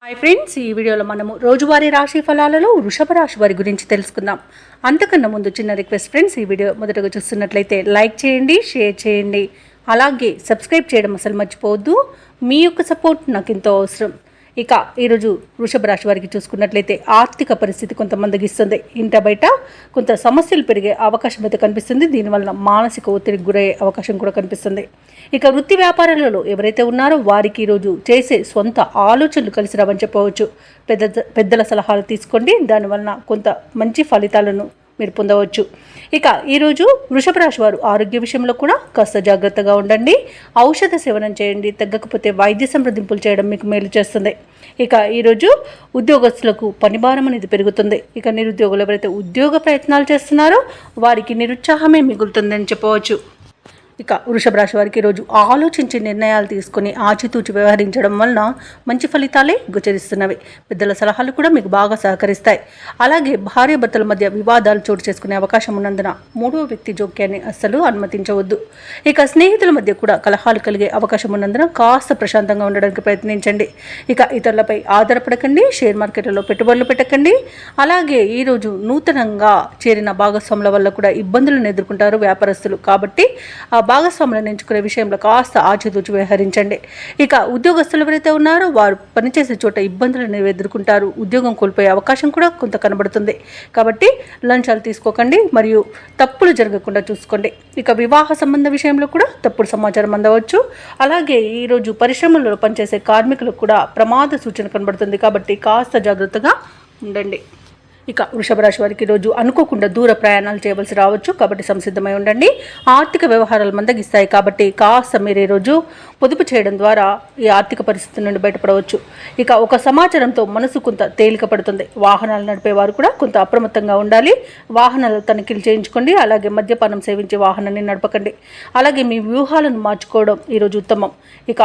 Hi friends, ఈ వీడియోలో మనము రోజువారీ రాశి ఫలాలలో వృషభ రాశి వారి గురించి తెలుసుకుందాం. అంతకన్నా ముందు చిన్న రిక్వెస్ట్ ఫ్రెండ్స్, ఈ వీడియో మొదటగా చూస్తున్నట్లయితే లైక్ చేయండి, షేర్ చేయండి, అలాగే సబ్స్క్రైబ్ చేయడం అసలు మర్చిపోవద్దు. మీ యొక్క సపోర్ట్ నాకు ఎంతో అవసరం. ఇక ఈరోజు వృషభ రాశి వారికి చూసుకున్నట్లయితే ఆర్థిక పరిస్థితి కొంత మందగిస్తుంది. ఇంట బయట కొంత సమస్యలు పెరిగే అవకాశం అయితే కనిపిస్తుంది. దీనివల్ల మానసిక ఒత్తిడికి గురయ్యే అవకాశం కూడా కనిపిస్తుంది. ఇక వృత్తి వ్యాపారాలలో ఎవరైతే ఉన్నారో వారికి ఈరోజు చేసే సొంత ఆలోచనలు కలిసి రావని చెప్పవచ్చు. పెద్దల సలహాలు తీసుకోండి, దానివలన కొంత మంచి ఫలితాలను మీరు పొందవచ్చు. ఇక ఈరోజు వృషభ రాశి వారు ఆరోగ్య విషయంలో కూడా కాస్త జాగ్రత్తగా ఉండండి. ఔషధ సేవనం చేయండి, తగ్గకపోతే వైద్య సంప్రదింపులు చేయడం మీకు మేలు చేస్తుంది. ఇక ఈరోజు ఉద్యోగస్తులకు పనిభారం అనేది పెరుగుతుంది. ఇక నిరుద్యోగులు ఎవరైతే ఉద్యోగ ప్రయత్నాలు చేస్తున్నారో వారికి నిరుత్సాహమే మిగులుతుందని చెప్పవచ్చు. ఇక వృషభ రాశి వారికి ఈరోజు ఆలోచించి నిర్ణయాలు తీసుకుని ఆచితూచి వ్యవహరించడం వలన మంచి ఫలితాలే గోచరిస్తున్నవి. పెద్దల సలహాలు కూడా మీకు బాగా సహకరిస్తాయి. అలాగే భార్యాభర్తల మధ్య వివాదాలు చోటు చేసుకునే అవకాశం ఉన్నందున మూడవ వ్యక్తి జోక్యాన్ని అస్సలు అనుమతించవద్దు. ఇక స్నేహితుల మధ్య కూడా కలహాలు కలిగే అవకాశం ఉన్నందున కాస్త ప్రశాంతంగా ఉండడానికి ప్రయత్నించండి. ఇక ఇతరులపై ఆధారపడకండి, షేర్ మార్కెట్లలో పెట్టుబడులు పెట్టకండి. అలాగే ఈరోజు నూతనంగా చేరిన భాగస్వాముల వల్ల కూడా ఇబ్బందులను ఎదుర్కొంటారు వ్యాపారస్తులు. కాబట్టి ఆ భాగస్వాములను ఎంచుకునే విషయంలో కాస్త ఆచితూచి వ్యవహరించండి. ఇక ఉద్యోగస్తులు ఎవరైతే ఉన్నారో వారు పనిచేసే చోట ఇబ్బందులను ఎదుర్కొంటారు. ఉద్యోగం కోల్పోయే అవకాశం కూడా కొంత కనబడుతుంది. కాబట్టి లంచాలు తీసుకోకండి మరియు తప్పులు జరగకుండా చూసుకోండి. ఇక వివాహ సంబంధ విషయంలో కూడా తప్పుడు సమాచారం అందవచ్చు. అలాగే ఈరోజు పరిశ్రమలలో పనిచేసే కార్మికులకు కూడా ప్రమాద సూచన కనబడుతుంది. కాబట్టి కాస్త జాగ్రత్తగా ఉండండి. ఇక వృషభ రాశి వారికి ఈరోజు అనుకోకుండా దూర ప్రయాణాలు చేయవలసి రావచ్చు. కాబట్టి సంసిద్ధమై ఉండండి. ఆర్థిక వ్యవహారాలు మందగిస్తాయి. కాబట్టి కాస్త మీరు ఈరోజు పొదుపు చేయడం ద్వారా ఈ ఆర్థిక పరిస్థితి నుండి బయటపడవచ్చు. ఇక ఒక సమాచారంతో మనసు కొంత తేలిక పడుతుంది. వాహనాలు నడిపేవారు కూడా కొంత అప్రమత్తంగా ఉండాలి. వాహనాలు తనిఖీలు చేయించుకోండి. అలాగే మద్యపానం సేవించి వాహనాన్ని నడపకండి. అలాగే మీ వ్యూహాలను మార్చుకోవడం ఈరోజు ఉత్తమం. ఇక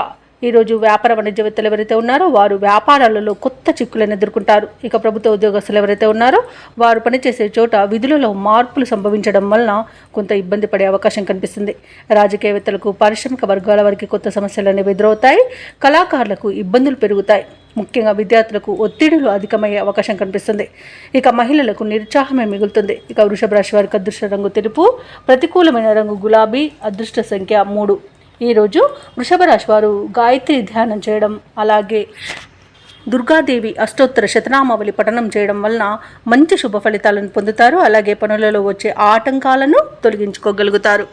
ఈరోజు వ్యాపార వాణిజ్యవేత్తలు ఎవరైతే ఉన్నారో వారు వ్యాపారాలలో కొత్త చిక్కులను ఎదుర్కొంటారు. ఇక ప్రభుత్వ ఉద్యోగస్తులు ఎవరైతే ఉన్నారో వారు పనిచేసే చోట విధులలో మార్పులు సంభవించడం వలన కొంత ఇబ్బంది పడే అవకాశం కనిపిస్తుంది. రాజకీయవేత్తలకు, పారిశ్రామిక వర్గాల వారికి కొత్త సమస్యలు అనేవి ఎదురవుతాయి. కళాకారులకు ఇబ్బందులు పెరుగుతాయి. ముఖ్యంగా విద్యార్థులకు ఒత్తిడులు అధికమయ్యే అవకాశం కనిపిస్తుంది. ఇక మహిళలకు నిరుత్సాహమే మిగులుతుంది. ఇక వృషభ రాశి వారికి అదృష్ట రంగు తెలుపు, ప్రతికూలమైన రంగు గులాబీ, అదృష్ట సంఖ్య 3. ఈరోజు వృషభ రాశి వారు గాయత్రి ధ్యానం చేయడం, అలాగే దుర్గాదేవి అష్టోత్తర శతనామావళి పఠనం చేయడం వలన మంచి శుభ ఫలితాలను పొందుతారు. అలాగే పనులలో వచ్చే ఆటంకాలను తొలగించుకోగలుగుతారు.